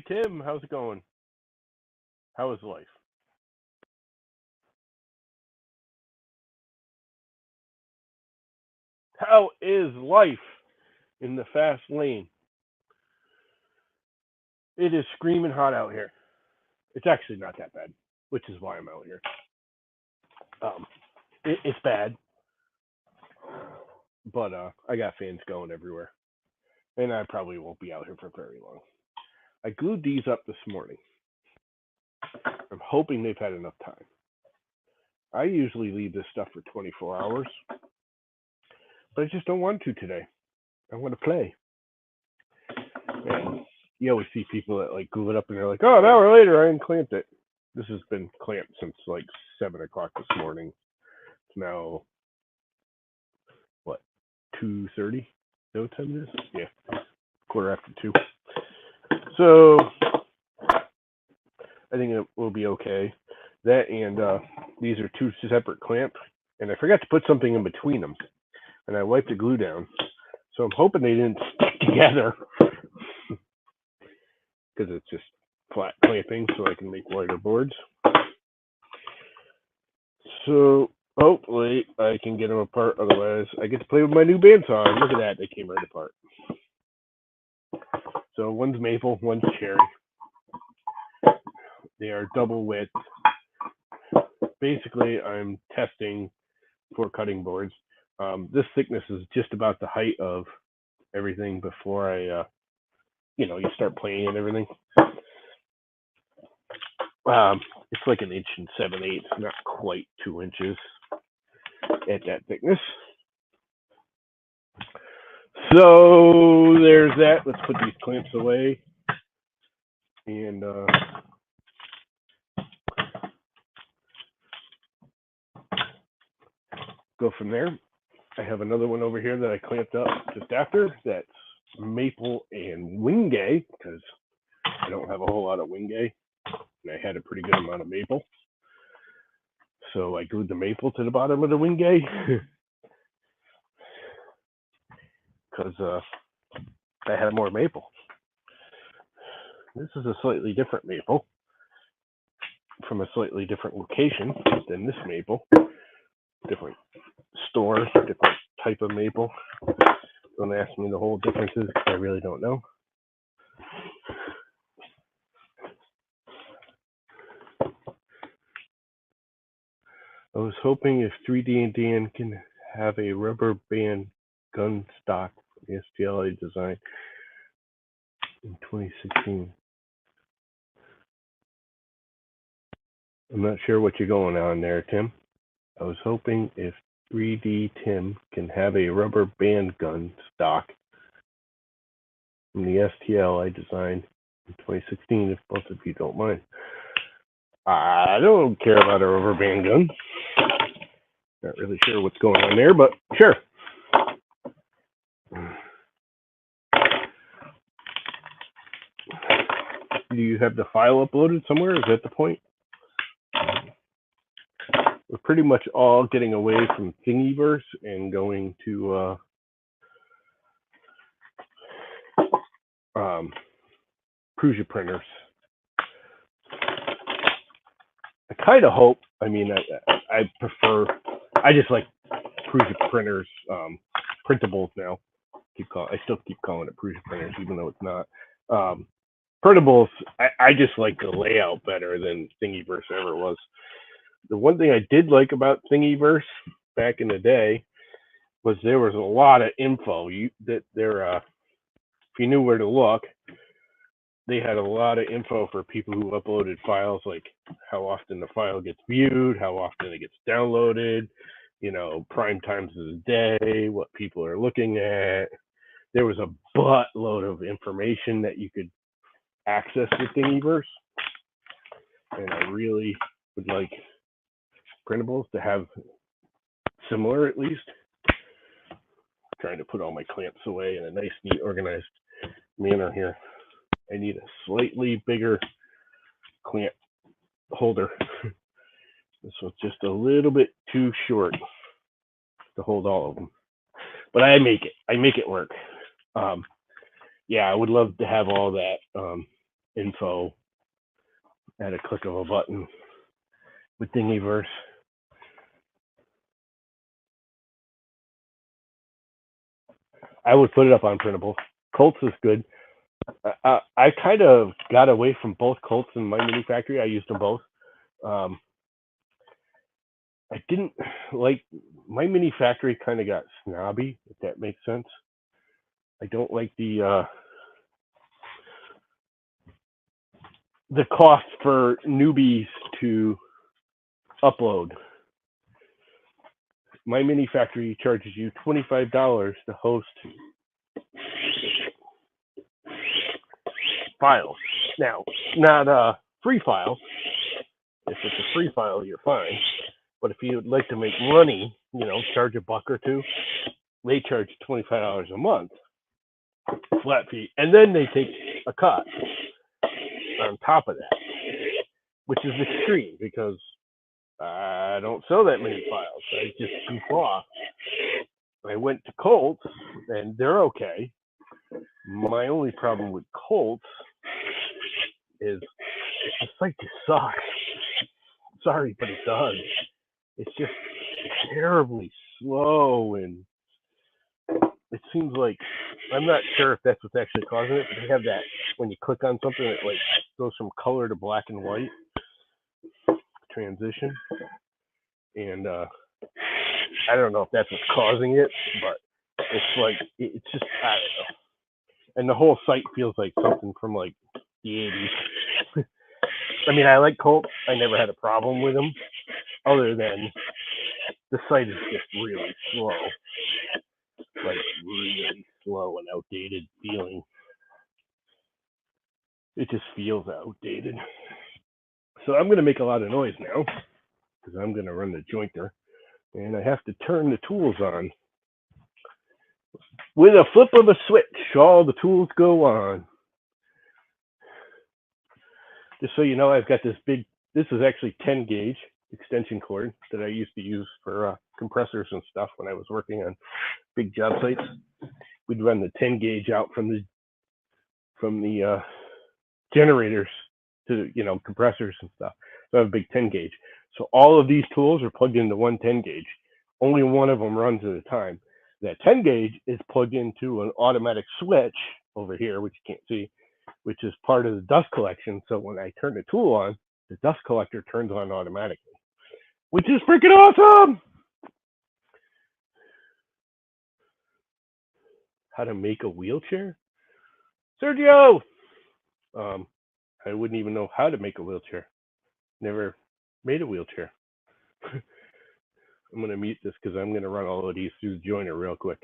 Hey Tim, how's it going? How is life? How is life in the fast lane? It is screaming hot out here. It's actually not that bad, which is why I'm out here. Um, it's bad, but I got fans going everywhere, and I probably won't be out here for very long. I glued these up this morning. I'm hoping they've had enough time. I usually leave this stuff for 24 hours, but I just don't want to today. I want to play. And you always see people that like glue it up and they're like, oh, an hour later I unclamped it. This has been clamped since like 7 o'clock this morning. It's now what, 2:30? No time it is? Yeah, quarter after two. So I think it will be okay. That and these are two separate clamps, and I forgot to put something in between them, and I wiped the glue down. So I'm hoping they didn't stick together because it's just flat clamping, so I can make wider boards. So hopefully I can get them apart. Otherwise, I get to play with my new bandsaw. And look at that, they came right apart. So one's maple, one's cherry. They are double width. Basically, I'm testing for cutting boards. This thickness is just about the height of everything before you start playing and everything. It's like 1 inch and 7/8, not quite 2 inches at that thickness. So there's that. Let's put these clamps away and go from there. I have another one over here that I clamped up just after. That's maple and wingay because I don't have a whole lot of wingay, and I had a pretty good amount of maple. So I glued the maple to the bottom of the wingay because I had more maple. This is a slightly different maple from a slightly different location than this maple. Different store, different type of maple. Don't ask me the whole differences because I really don't know. I was hoping if 3D and Dan can have a rubber band gun stock for the STLA design in 2016. I'm not sure what you're going on there, Tim. I was hoping if 3D Tim can have a rubber band gun stock from the STL I designed in 2016, if both of you don't mind. I don't care about a rubber band gun. Not really sure what's going on there, but sure. Do you have the file uploaded somewhere? Is that the point? We're pretty much all getting away from Thingiverse and going to Prusa printers. I kind of hope. I mean, I prefer. I just like Prusa printers, printables now. I still keep calling it Prusa printers, even though it's not. Printables. I just like the layout better than Thingiverse ever was. The one thing I did like about Thingiverse back in the day was there was a lot of info. If you knew where to look, they had a lot of info for people who uploaded files, like how often the file gets viewed, how often it gets downloaded, prime times of the day, what people are looking at. There was a buttload of information that you could access with Thingiverse, and I really would like printables to have similar, at least. I'm trying to put all my clamps away in a nice, neat, organized manner here. I need a slightly bigger clamp holder. This was just a little bit too short to hold all of them, but I make it work. Yeah, I would love to have all that info at a click of a button with Thingiverse. I would put it up on printable. Colts is good. I kind of got away from both Colts and My Mini Factory. I used them both. Um, I didn't like My Mini Factory. Kind of got snobby, if that makes sense. I don't like the cost for newbies to upload. My Mini Factory charges you $25 to host files. Now, not a free file. If it's a free file, you're fine. But if you'd like to make money, charge $1 or $2, they charge $25 a month, flat fee, and then they take a cut on top of that, which is extreme because I don't sell that many files. I just goof off. I went to Colts, and they're okay. My only problem with Colts is the site just sucks. Sorry, but it does. It's just terribly slow, and it seems like I'm not sure if that's what's actually causing it, but they have that when you click on something, it like goes from color to black and white transition, and I don't know if that's what's causing it, but it's like it's just I don't know. And the whole site feels like something from like the 80s. I mean, I like Colts. I never had a problem with them, other than the site is just really slow, like really slow and outdated feeling. It just feels outdated. So I'm going to make a lot of noise now because I'm going to run the jointer, and I have to turn the tools on. With a flip of a switch, all the tools go on. Just so you know, I've got this is actually 10 gauge extension cord that I used to use for compressors and stuff when I was working on big job sites. We'd run the 10 gauge out from the generators to compressors and stuff. So I have a big 10 gauge. So all of these tools are plugged into one 10 gauge. Only one of them runs at a time. That 10 gauge is plugged into an automatic switch over here, which you can't see, which is part of the dust collection. So when I turn the tool on, the dust collector turns on automatically, which is freaking awesome. How to make a wheelchair? Sergio! I wouldn't even know how to make a wheelchair. Never made a wheelchair. I'm going to mute this because I'm going to run all of these through the joiner real quick.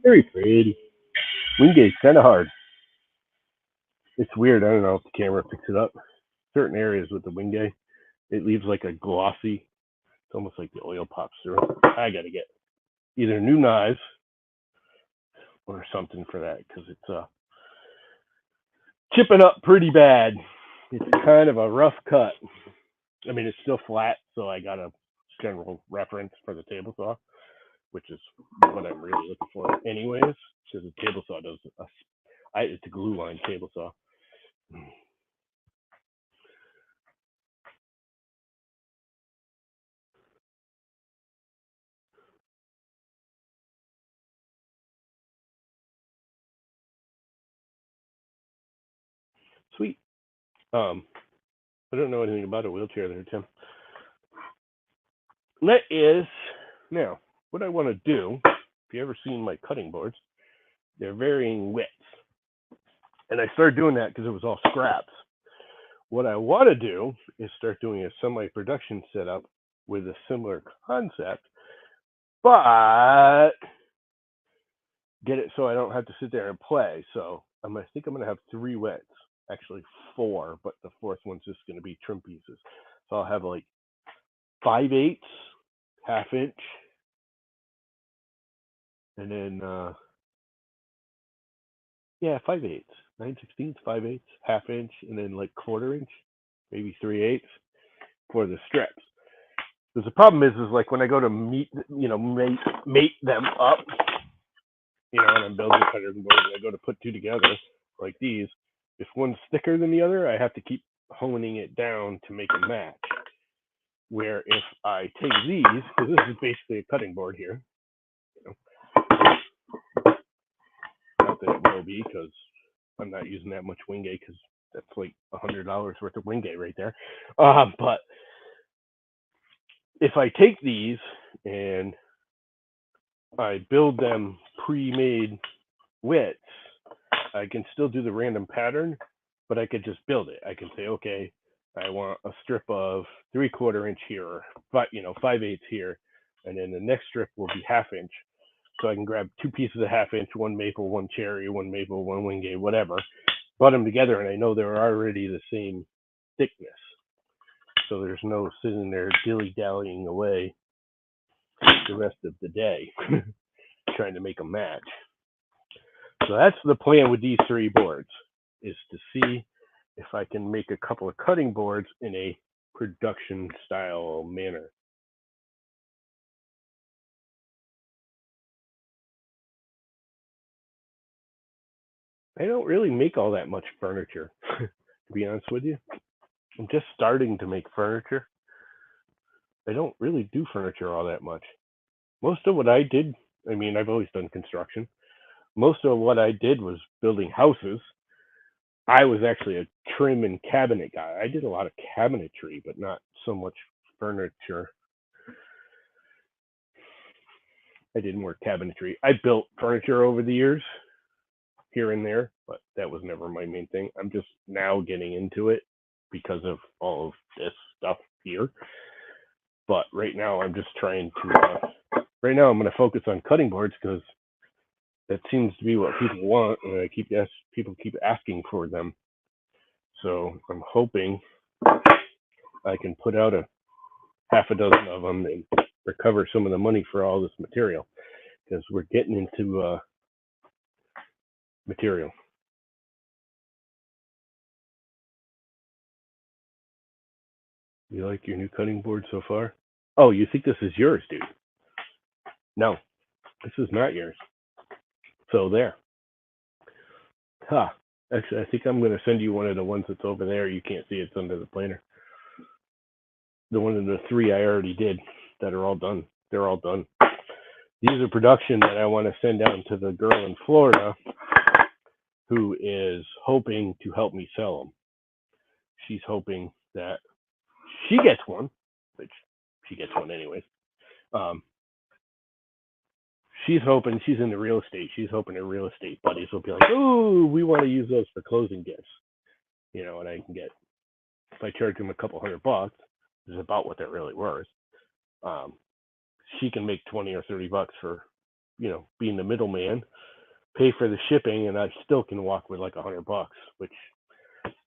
Very pretty. Wingate's kind of hard. It's weird. I don't know if the camera picks it up. Certain areas with the Wingate, it leaves like a glossy. It's almost like the oil pops through. I got to get either new knives or something for that because it's chipping up pretty bad. It's kind of a rough cut. I mean, it's still flat, so I got a general reference for the table saw, which is what I'm really looking for anyways, because the table saw does it's a glue line table saw. Sweet. I don't know anything about a wheelchair there, Tim. That is now what I want to do. If you ever seen my cutting boards, they're varying widths, and I started doing that because it was all scraps. What I want to do is start doing a semi-production setup with a similar concept, but get it so I don't have to sit there and play. So I think I'm going to have 3 widths, actually 4, but the 4th one's just going to be trim pieces. So I'll have like 5/8, ½ inch, and then 5/8, 9/16, 5/8, ½ inch, and then like 1/4 inch, maybe 3/8 for the strips. Because the problem is like when I go to mate them up, when I'm building a cutting board and I go to put 2 together like these, if one's thicker than the other, I have to keep honing it down to make a match. Where if I take these, because this is basically a cutting board here, not that it will be because I'm not using that much Wingate because that's like $100 worth of Wingate right there. But if I take these and I build them pre-made widths, I can still do the random pattern, but I could just build it. I can say, okay, I want a strip of 3/4 inch here, but 5/8 here, and then the next strip will be ½ inch. So I can grab 2 pieces of ½ inch, 1 maple, 1 cherry, 1 maple, 1 Wingate, whatever, butt them together, and I know they're already the same thickness. So there's no sitting there dilly-dallying away the rest of the day trying to make a match. So that's the plan with these 3 boards, is to see if I can make a couple of cutting boards in a production style manner. I don't really make all that much furniture, to be honest with you. I'm just starting to make furniture. I don't really do furniture all that much. Most of what I did, I've always done construction. Most of what I did was building houses. I was actually a trim and cabinet guy. I did a lot of cabinetry, but not so much furniture. I did more cabinetry. I built furniture over the years, here and there, but that was never my main thing. I'm just now getting into it because of all of this stuff here. But right now, I'm just trying to. Right now, I'm going to focus on cutting boards because that seems to be what people want, and people keep asking for them. So I'm hoping I can put out a half a dozen of them and recover some of the money for all this material, because we're getting into material. You like your new cutting board so far? Oh, you think this is yours, dude? No, this is not yours. So there. Huh. Actually, I think I'm going to send you one of the ones that's over there. You can't see it's under the planer. The one of the 3 I already did that are all done. They're all done. These are production that I want to send down to the girl in Florida who is hoping to help me sell them. She's hoping that she gets one, which she gets one anyways. She's hoping, she's in the real estate. She's hoping her real estate buddies will be like, "Oh, we want to use those for closing gifts," and I can get, if I charge them a couple $100, is about what they're really worth. She can make 20 or 30 bucks for, being the middleman, pay for the shipping, and I still can walk with like $100, which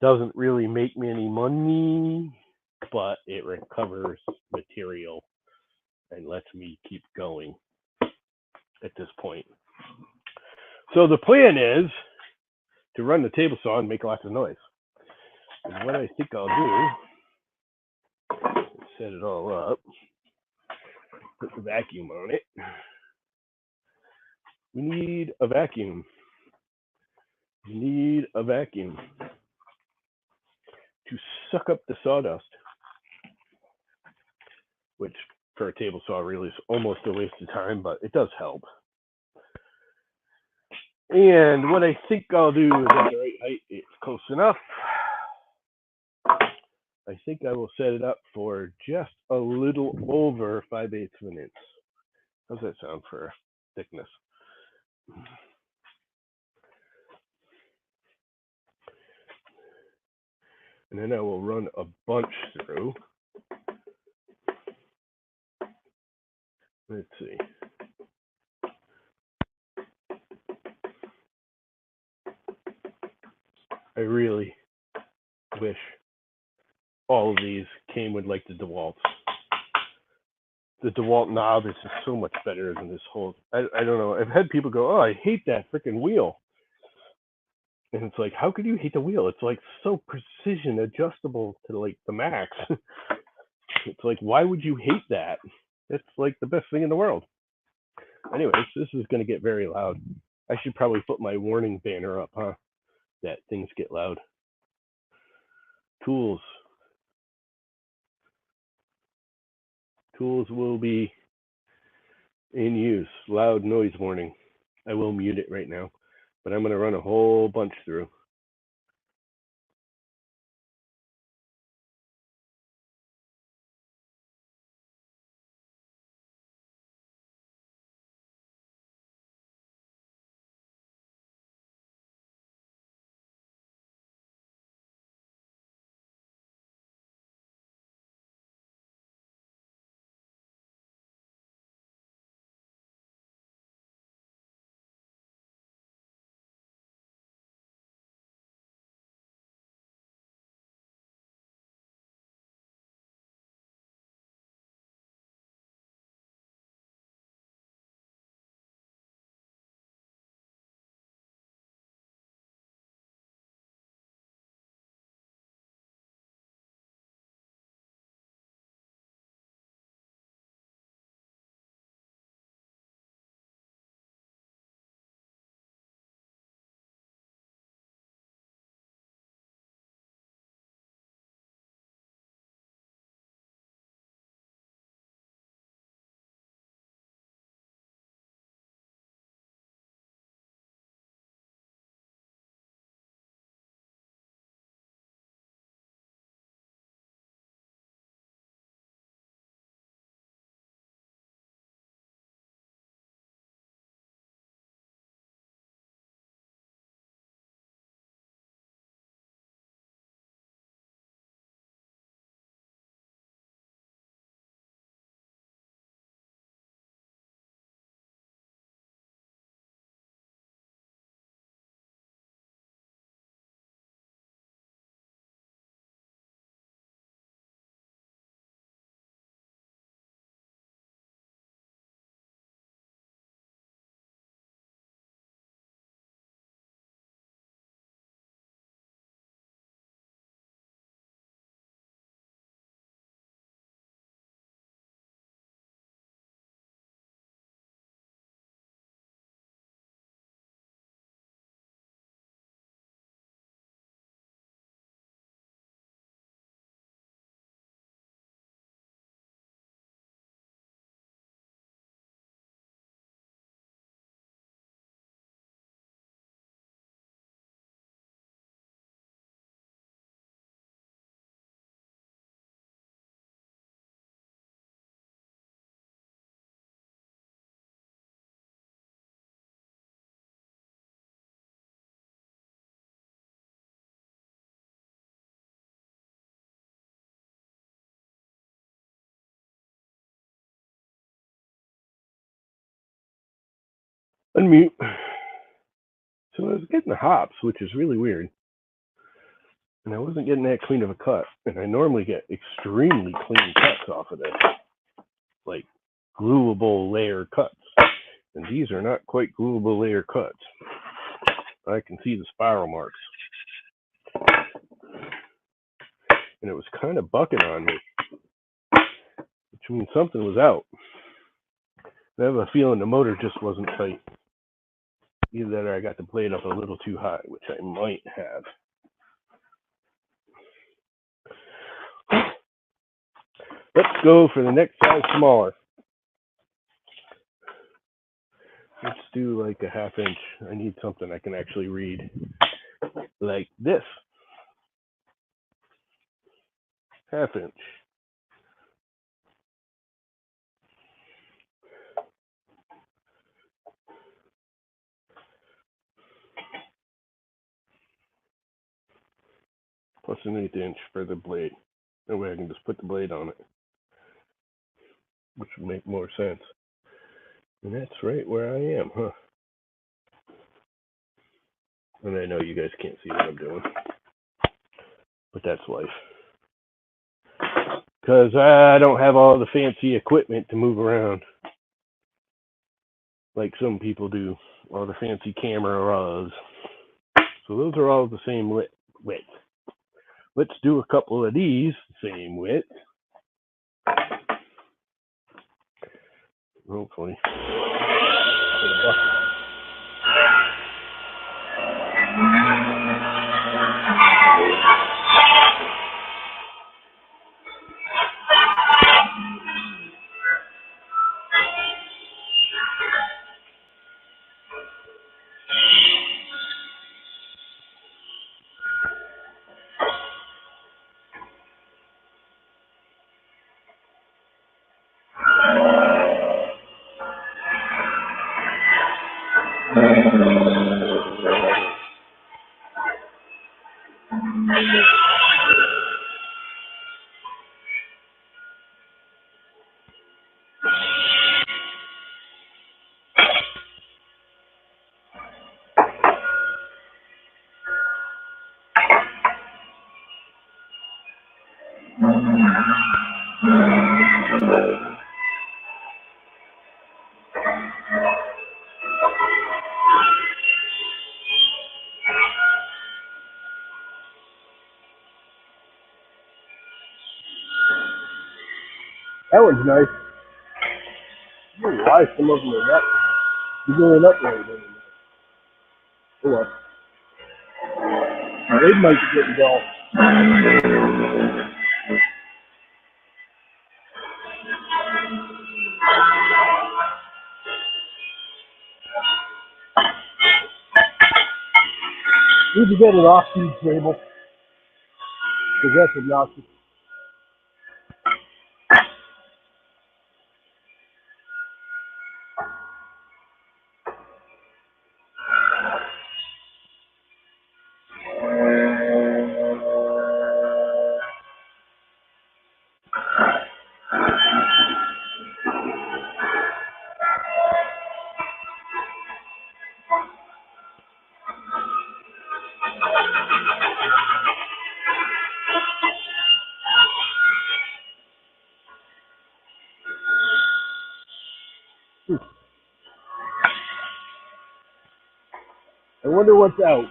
doesn't really make me any money, but it recovers material and lets me keep going at this point. So the plan is to run the table saw and make lots of noise. And what I think I'll do, set it all up, put the vacuum on it. We need a vacuum. We need a vacuum to suck up the sawdust, which for a table saw really is almost a waste of time, but it does help. And what I think I'll do is at the right height, it's close enough. I think I will set it up for just a little over 5/8 of an inch. How's that sound for thickness? And then I will run a bunch through. Let's see. I really wish all of these came with like the DeWalt's. The DeWalt knob is just so much better than this whole. I don't know. I've had people go, "Oh, I hate that freaking wheel," and it's like, how could you hate the wheel? It's like so precision adjustable to like the max. It's like, why would you hate that? It's like the best thing in the world. Anyways, this is going to get very loud. I should probably put my warning banner up, huh? That things get loud. Tools. Tools will be in use. Loud noise warning. I will mute it right now, but I'm going to run a whole bunch through. Unmute. So I was getting the hops, which is really weird. And I wasn't getting that clean of a cut. And I normally get extremely clean cuts off of this, like gluable layer cuts. And these are not quite gluable layer cuts. I can see the spiral marks. And it was kind of bucking on me, which means something was out. I have a feeling the motor just wasn't tight. Either that or I got the blade up a little too high, which I might have. Let's go for the next size smaller. Let's do like a 1/2 inch. I need something I can actually read, like this. 1/2 inch. Plus an 1/8 inch for the blade. That way I can just put the blade on it, which would make more sense. And that's right where I am, huh? And I know you guys can't see what I'm doing, but that's life. Because I don't have all the fancy equipment to move around like some people do, all the fancy cameras. So those are all the same width. Let's do a couple of these same width. Hopefully. That one's nice. I don't know why some of them are up. You're going up right now. Oh well. They might be getting dull. Need to get an off-feed table, because that's obnoxious. I wonder what's out.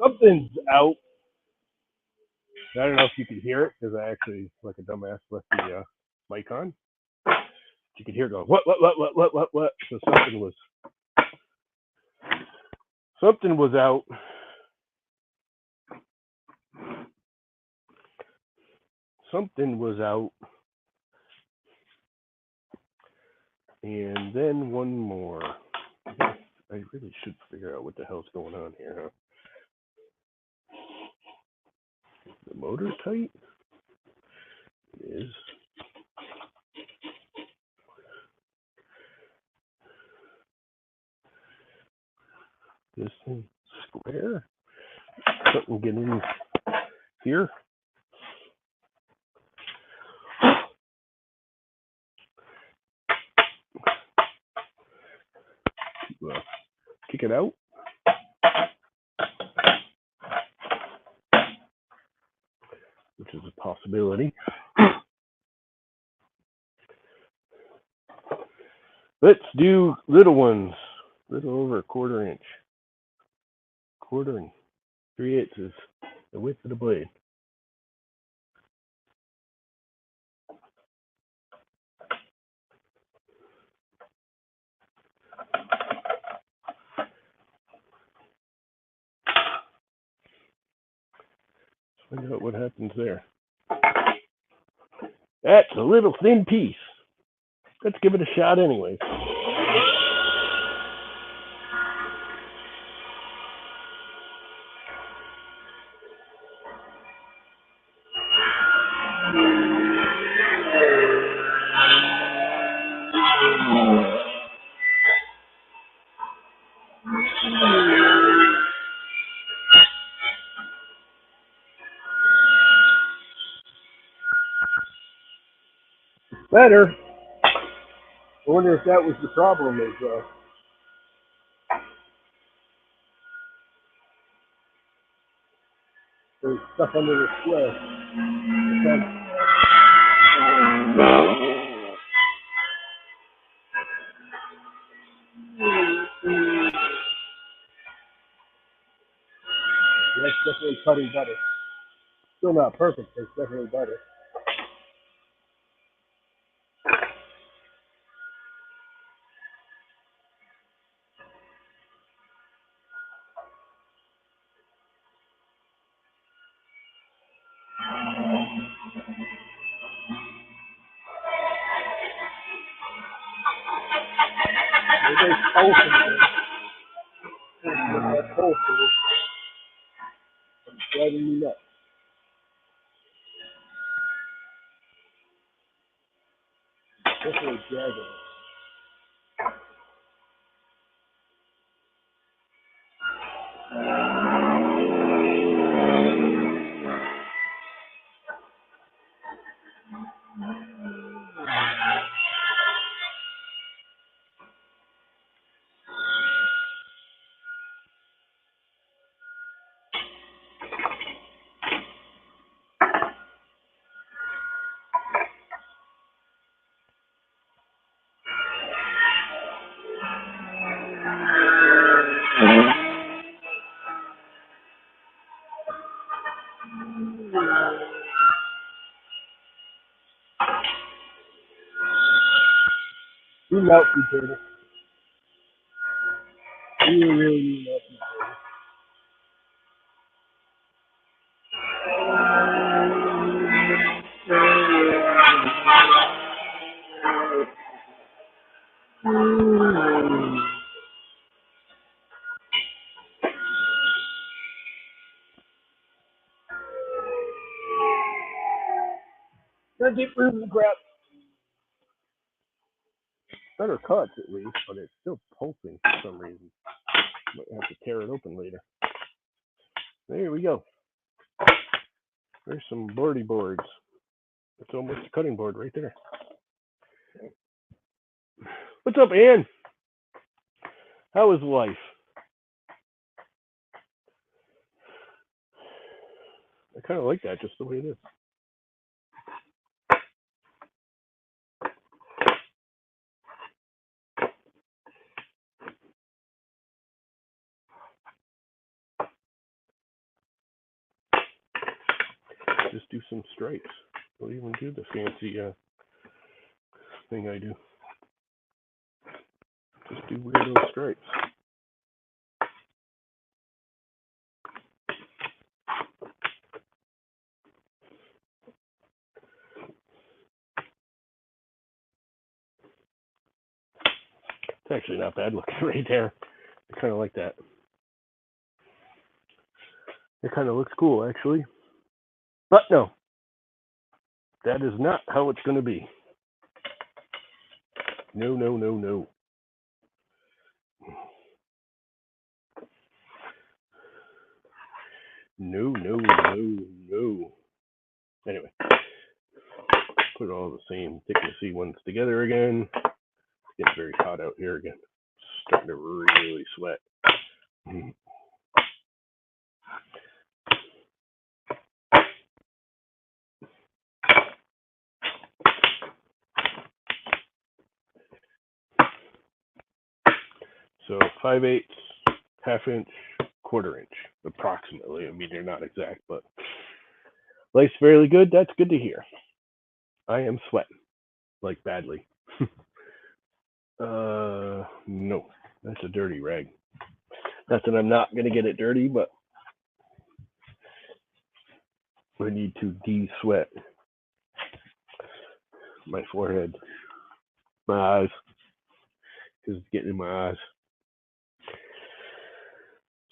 Something's out. I don't know if you can hear it, because I actually, like a dumbass, left the mic on. You can hear it going, what? So something was out. Something was out. And then one more. I really should figure out what the hell's going on here, huh? The motor's tight? It is. This thing square? Something getting here? Kick it out. Which is a possibility. Let's do little ones. Little over a 1/4 inch. 1/4 and 3/8 is the width of the blade. Find out what happens there. That's a little thin piece. Let's give it a shot anyway. Better. I wonder if that was the problem. Is there's stuff under the square. That's definitely cutting better. Still not perfect, but it's definitely better. There's pulsing. That pulsing is driving me nuts. Definitely dragging it. You melt me, Turtle. You really melt me. Gotta get rid of the crap. Better cuts at least, but it's still pulsing for some reason. Might have to tear it open later. There we go. There's some boardy boards. It's almost a cutting board right there. What's up, Ann? How is life? I kind of like that just the way it is. Just do some stripes. Don't even do the fancy thing I do. Just do weirdo stripes. It's actually not bad looking right there. I kind of like that. It kind of looks cool, actually. But no, that is not how it's going to be. No, no, no, no. No, no, no, no. Anyway, put all the same thicknessy ones together again. It's getting very hot out here again. It's starting to really sweat. So 5/8, ½ inch, quarter inch, approximately. I mean, they're not exact, but life's fairly good. That's good to hear. I am sweating, like badly. No, that's a dirty rag. Not that I'm not gonna get it dirty, but I need to de-sweat my forehead, my eyes, because it's getting in my eyes.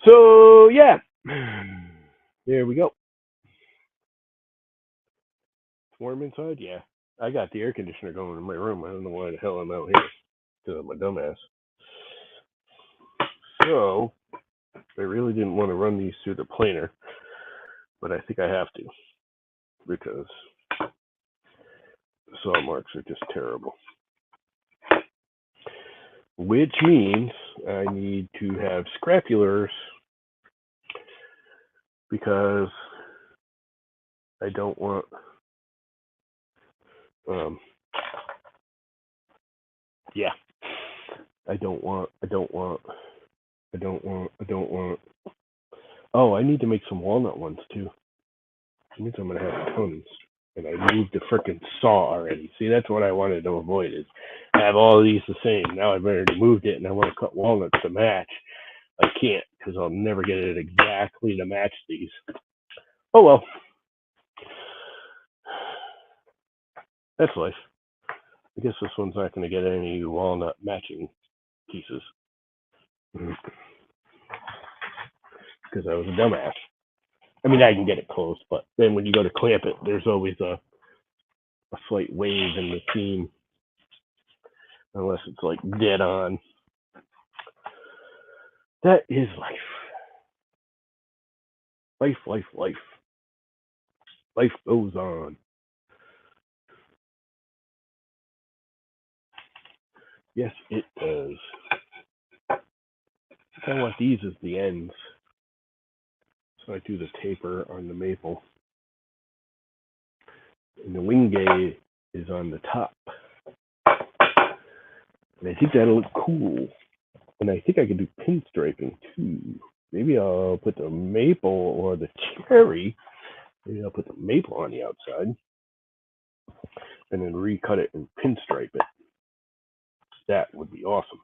So yeah, there we go. It's warm inside. Yeah, I got the air conditioner going in my room. I don't know why the hell I'm out here because I'm a dumbass. So I really didn't want to run these through the planer, but I think I have to because the saw marks are just terrible. Which means I need to have scrapulars because I don't want yeah. I don't want oh, I need to make some walnut ones too. It means I'm gonna have tons. And I moved the frickin' saw already. See, that's what I wanted to avoid is have all of these the same. Now I've already moved it and I want to cut walnuts to match. I can't because I'll never get it exactly to match these. Oh well. That's life. I guess this one's not going to get any walnut matching pieces. Because I was a dumbass. I mean, I can get it close, but then when you go to clamp it, there's always a slight wave in the seam. Unless it's like dead on. That is life. Life, life, life. Life goes on. Yes, it does. I want these as the ends. So I do the taper on the maple. And the wingay is on the top. And I think that'll look cool. And I think I can do pinstriping too. Maybe I'll put the maple or the cherry. Maybe I'll put the maple on the outside. And then recut it and pinstripe it. That would be awesome.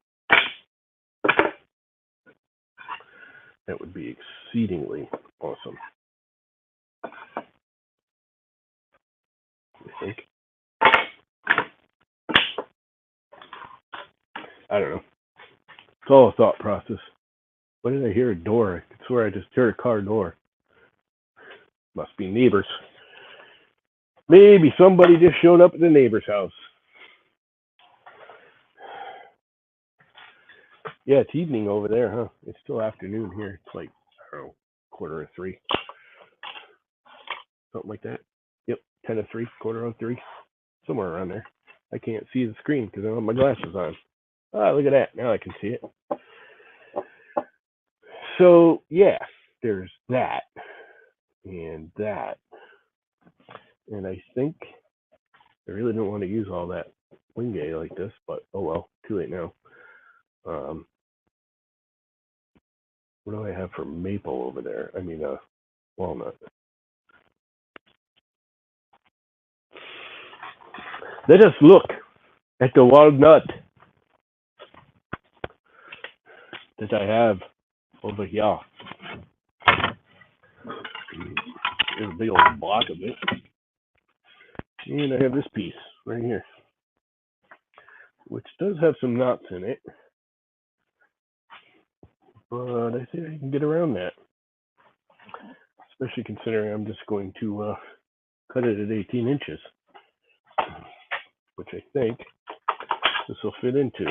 That would be exceedingly awesome. I think. I don't know. It's all a thought process. What did I hear? A door. I swear I just heard a car door. Must be neighbors. Maybe somebody just showed up at the neighbor's house. Yeah, it's evening over there, huh? It's still afternoon here. It's like, I don't know, 2:45. Something like that. Yep, 2:50, 2:45. Somewhere around there. I can't see the screen because I don't have my glasses on. Ah, look at that. Now I can see it. So, yeah, there's that. And that. And I think I really don't want to use all that wingay like this, but oh well, too late now. What do I have for maple over there? I mean, walnut. Let us look at the walnut that I have over here. There's a big old block of it. And I have this piece right here, which does have some knots in it. But I think I can get around that. Especially considering I'm just going to cut it at 18 inches. Which I think this will fit into.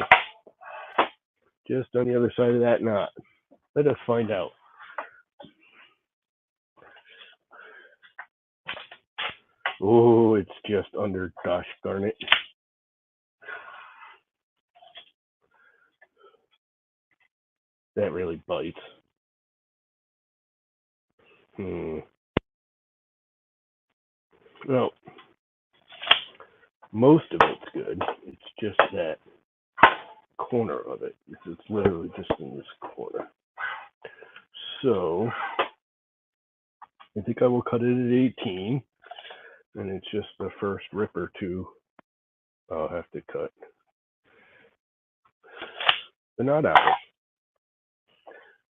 Just on the other side of that knot. Let us find out. Oh, it's just under, gosh darn it. That really bites. Well, most of it's good. It's just that corner of it. It's literally just in this corner. So, I think I will cut it at 18. And it's just the first rip or two I'll have to cut. The knot out.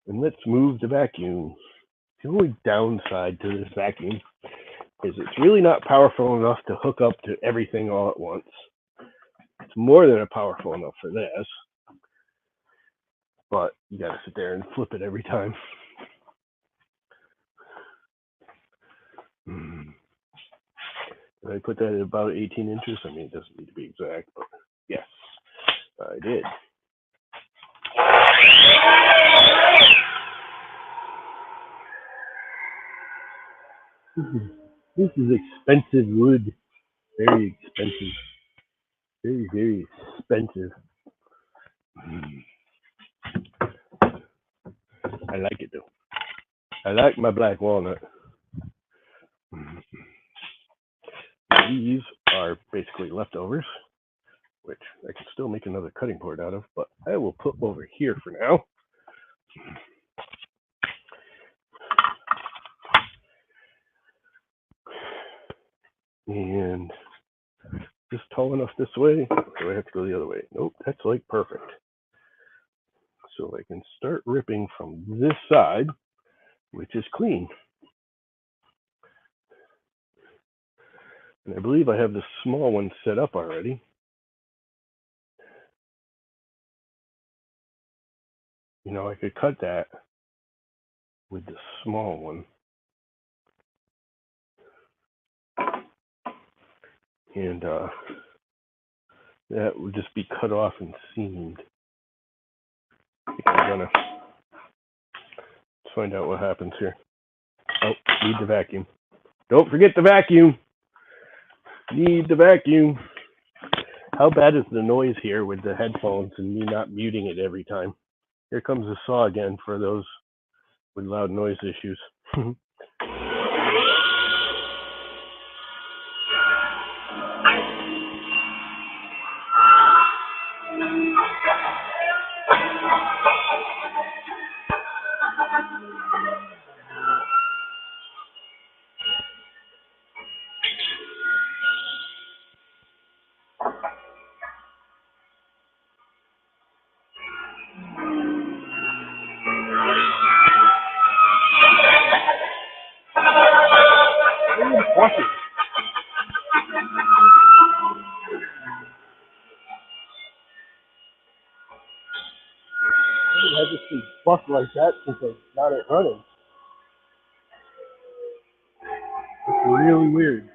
And let's move the vacuum. The only downside to this vacuum is it's really not powerful enough to hook up to everything all at once. It's more than powerful enough for this, but you got to sit there and flip it every time. Did I put that at about 18 inches? I mean, it doesn't need to be exact, but yes, I did. This is expensive wood. Very expensive. Very, very expensive. I like it though. I like my black walnut. These are basically leftovers, which I can still make another cutting board out of, but I will put over here for now. And just tall enough this way, or do I have to go the other way? Nope, that's like perfect. So I can start ripping from this side, which is clean. And I believe I have the small one set up already. You know, I could cut that with the small one. And that would just be cut off and seamed. I'm gonna find out what happens here. Oh, need the vacuum. Don't forget the vacuum. Need the vacuum. How bad is the noise here with the headphones and me not muting it every time? Here comes the saw again for those with loud noise issues. I haven't had this thing buck like that since I got it running. It's really weird.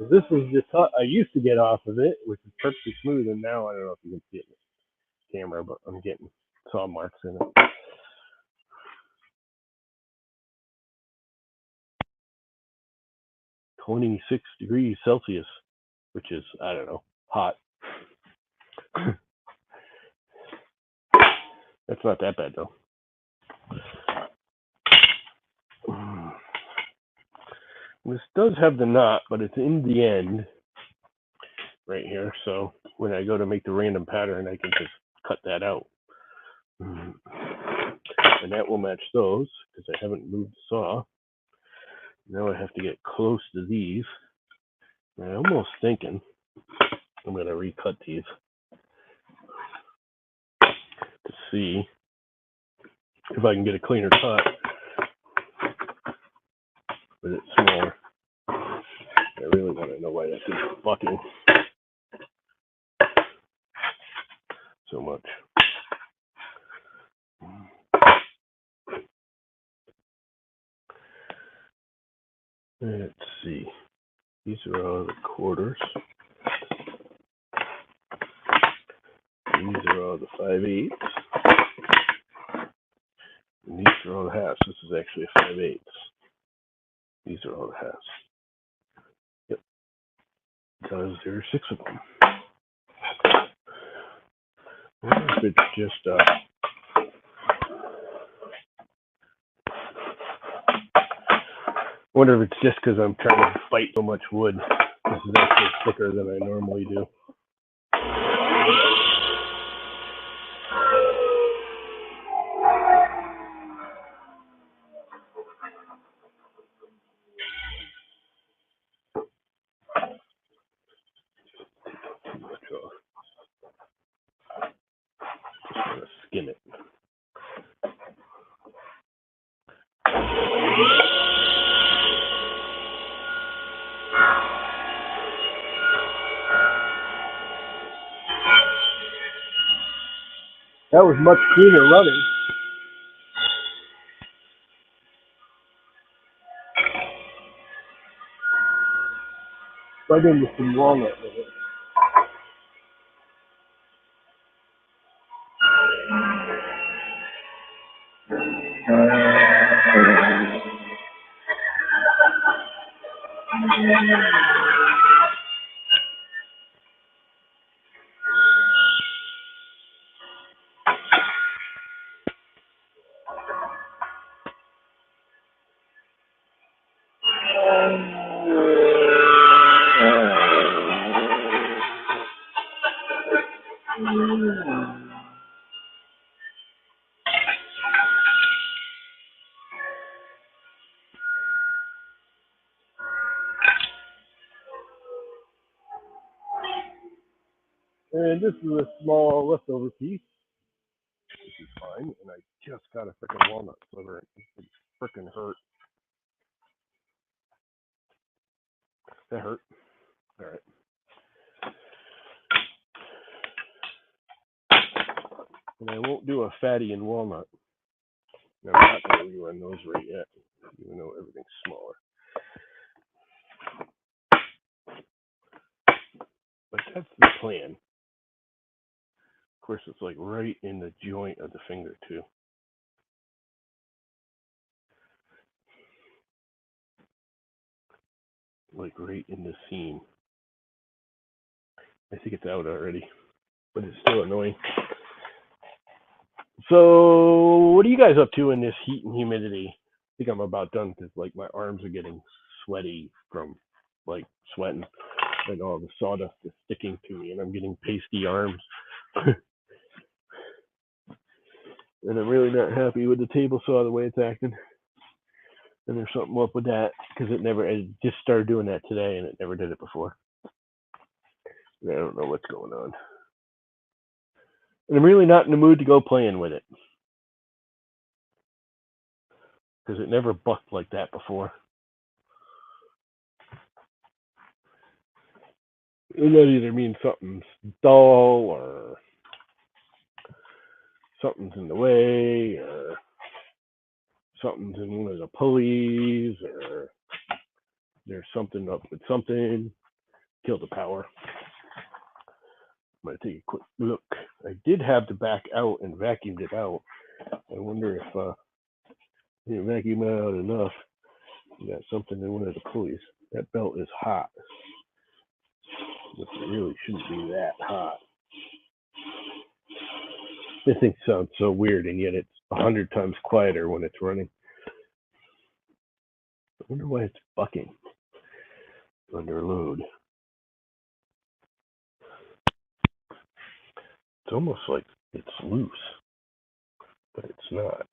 This was just I used to get off of it, which is perfectly smooth, and now I don't know if you can see it in the camera, but I'm getting saw marks in it. 26 degrees Celsius, which is, I don't know, hot. That's not that bad though. This does have the knot, but it's in the end right here. So when I go to make the random pattern, I can just cut that out. And that will match those because I haven't moved the saw. Now I have to get close to these. And I'm almost thinking I'm going to recut these to see if I can get a cleaner cut with it smaller. I really want to know why that thing's bucking so much. Let's see. These are all the quarters. These are all the 5/8. And these are all the halves. This is actually a 5/8. These are all the halves. Yep. Because there are 6 of them. I wonder if it's just because I'm trying to fight so much wood. This is actually thicker than I normally do. Just want to skim it. That was much cleaner running. Right into some walnut with it. And this is a small leftover piece, which is fine. And I just got a freaking walnut sliver. It freaking hurt. That hurt. All right. And I won't do a fatty and walnut. I'm not going to rerun those right yet, even though everything's smaller. But that's the plan. Of course, it's like right in the joint of the finger, too. Like right in the seam. I think it's out already, but it's still annoying. So, what are you guys up to in this heat and humidity? I think I'm about done because, like, my arms are getting sweaty from, like, sweating, and all the sawdust is sticking to me, and I'm getting pasty arms. And I'm really not happy with the table saw the way it's acting. And there's something up with that because it just started doing that today, and it never did it before. And I don't know what's going on. And I'm really not in the mood to go playing with it because it never bucked like that before. And that either means something's dull or something's in the way or something's in one of the pulleys or there's something up with something. Kill the power. I'm going to take a quick look. I did have the back out and vacuumed it out. I wonder if I didn't vacuum it out enough. You got something in one of the pulleys. That belt is hot. Which it really shouldn't be that hot. This thing sounds so weird, and yet it's 100 times quieter when it's running. I wonder why it's bucking under load. It's almost like it's loose, but it's not.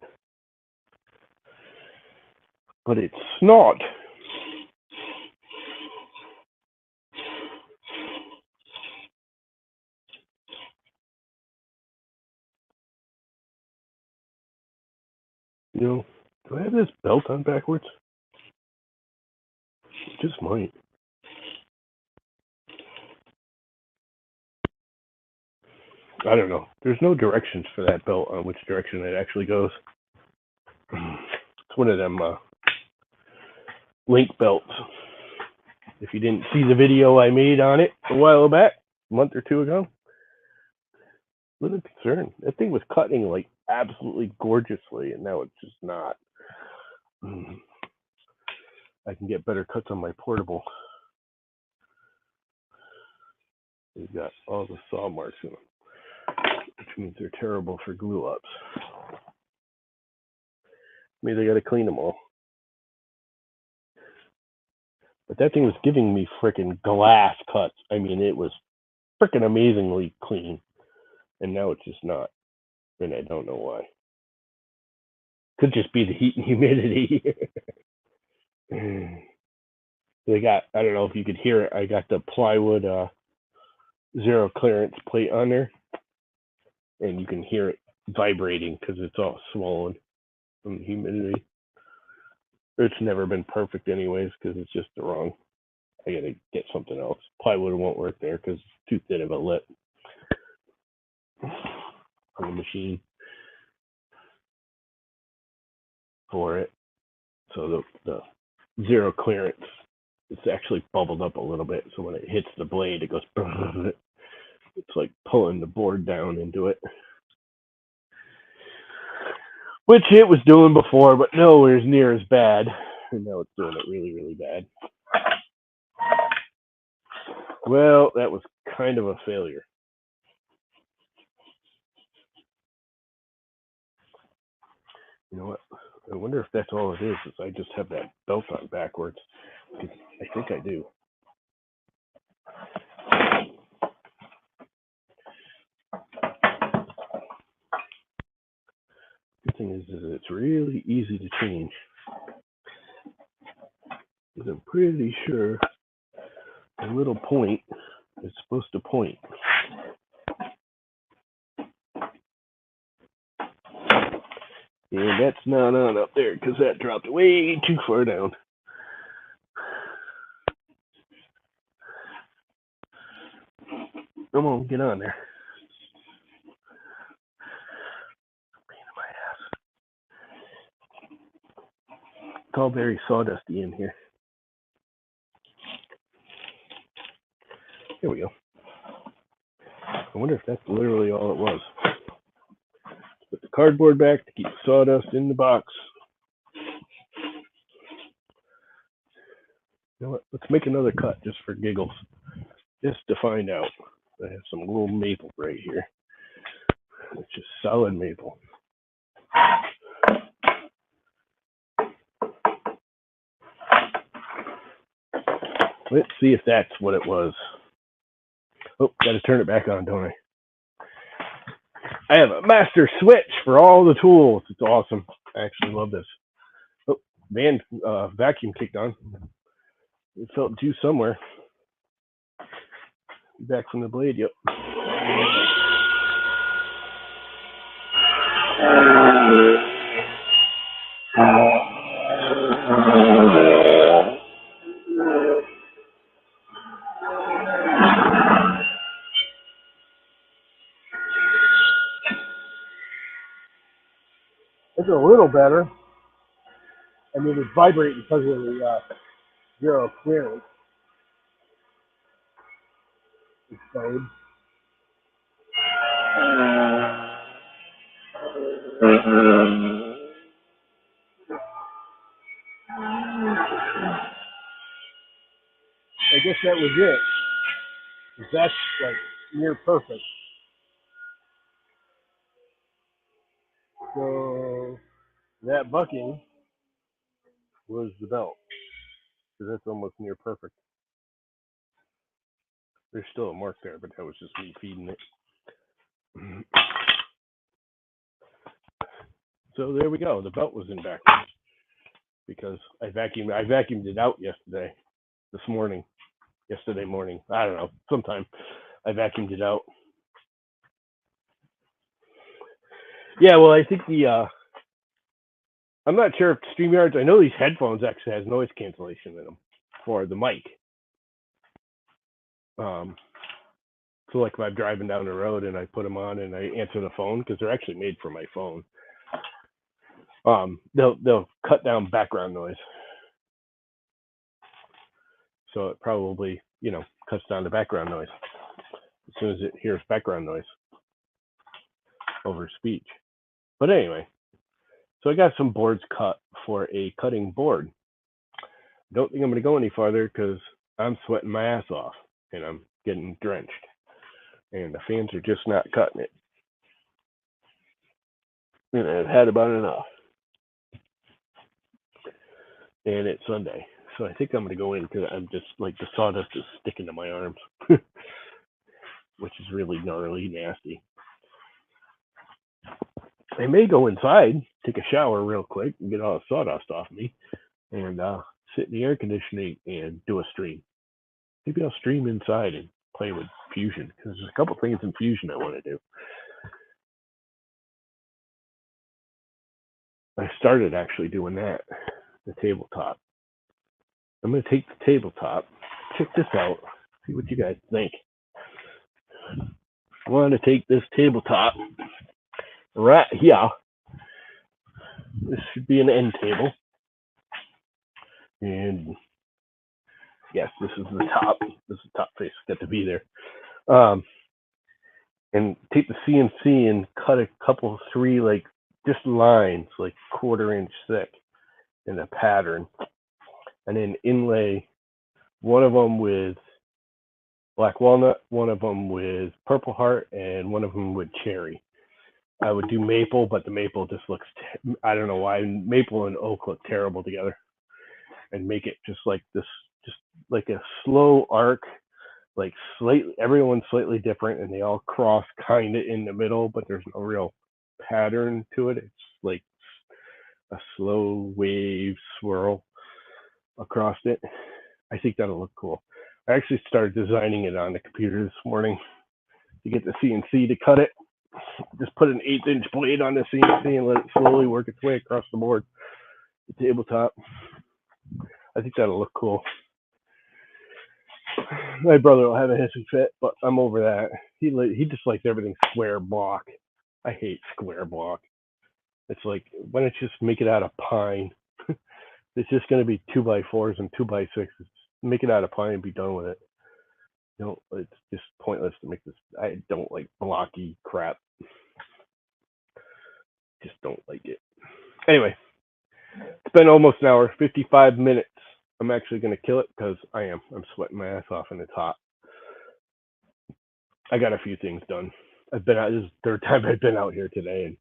But it's not. You know, do I have this belt on backwards? It just might. I don't know. There's no directions for that belt on which direction it actually goes. It's one of them link belts. If you didn't see the video I made on it a while back, a month or two ago, a little concerned. That thing was cutting like absolutely gorgeously, and now it's just not. I can get better cuts on my portable. They've got all the saw marks in them, which means they're terrible for glue ups. Maybe they got to clean them all. But that thing was giving me freaking glass cuts. I mean, it was freaking amazingly clean. And now it's just not. And I don't know why. Could just be the heat and humidity. They got, I don't know if you could hear it, I got the plywood zero clearance plate on there. And you can hear it vibrating because it's all swollen from the humidity. It's never been perfect anyways because it's just the wrong. I gotta get something else. Plywood won't work there because it's too thin of a lip. on the machine for it. So the zero clearance, it's actually bubbled up a little bit. So when it hits the blade, it goes, it's like pulling the board down into it. Which it was doing before, but nowhere near as bad. And now it's doing it really, really bad. Well, that was kind of a failure. You know what? I wonder if that's all it is I just have that belt on backwards. I think I do. The thing is it's really easy to change. Because I'm pretty sure the little point is supposed to point. And that's not on up there because that dropped way too far down. Come on, get on there. Pain in my ass. It's all very sawdusty in here. Here we go. I wonder if that's literally all it was. Put the cardboard back to keep the sawdust in the box. You know what? Let's make another cut just for giggles. Just to find out. I have some little maple right here. It's just solid maple. Let's see if that's what it was. Oh, gotta turn it back on, don't I? I have a master switch for all the tools. It's awesome. I actually love this. Oh, man, vacuum kicked on. It felt juice somewhere. Back from the blade, yep. It's a little better. I mean, it's vibrating because of the zero clearance. Explode. I guess that was it. That's like near perfect. So that bucking was the belt. So that's almost near perfect. There's still a mark there, but that was just me feeding it. So there we go. The belt was in backwards because I vacuumed it out yesterday morning. I don't know, sometime I vacuumed it out. Yeah, well, I think I'm not sure if StreamYards, I know these headphones actually has noise cancellation in them for the mic. So like if I'm driving down the road and I put them on and I answer the phone, because they're actually made for my phone, they'll cut down background noise. So it probably, cuts down the background noise as soon as it hears background noise over speech. But anyway, so I got some boards cut for a cutting board. Don't think I'm going to go any farther because I'm sweating my ass off and I'm getting drenched. And the fans are just not cutting it. And I've had about enough. And it's Sunday. So I think I'm going to go in because I'm just like the sawdust is sticking to my arms, which is really gnarly, nasty. I may go inside, take a shower real quick, and get all the sawdust off me, and sit in the air conditioning and do a stream. Maybe I'll stream inside and play with Fusion because there's a couple things in Fusion I want to do. I started actually doing that, the tabletop. I'm going to take the tabletop, check this out, see what you guys think. I want to take this tabletop right here, this should be an end table. And yes, this is the top. This is the top face. Got to be there. Um, and take the CNC and cut a couple, three, like just lines, like 1/4 inch thick in a pattern, and then inlay one of them with black walnut, one of them with purple heart, and one of them with cherry. I would do maple, but the maple just looks, I don't know why, maple and oak look terrible together. And make it just like this, just like a slow arc, like slightly, everyone's slightly different and they all cross kind of in the middle, but there's no real pattern to it. It's like a slow wave swirl across it. I think that'll look cool. I actually started designing it on the computer this morning to get the CNC to cut it. Just put an 1/8 inch blade on the CNC and let it slowly work its way across the board, the tabletop. I think that'll look cool. My brother will have a hissy fit, but I'm over that. He just likes everything square block. I hate square block. It's like, why don't you just make it out of pine? It's just going to be 2x4s and 2x6s. Make it out of pine and be done with it. You know, it's just pointless to make this. I don't like blocky crap. Just don't like it. Anyway, it's been almost an hour, 55 minutes. I'm actually going to kill it because I'm sweating my ass off and it's hot. I got a few things done. I've been out, this is the third time I've been out here today, and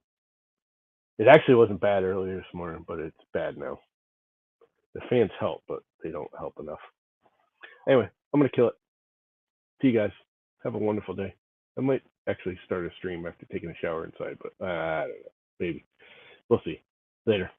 it actually wasn't bad earlier this morning, but it's bad now. The fans help, but they don't help enough. Anyway, I'm going to kill it. See you guys. Have a wonderful day. I might actually start a stream after taking a shower inside, but I don't know. Maybe. We'll see. Later.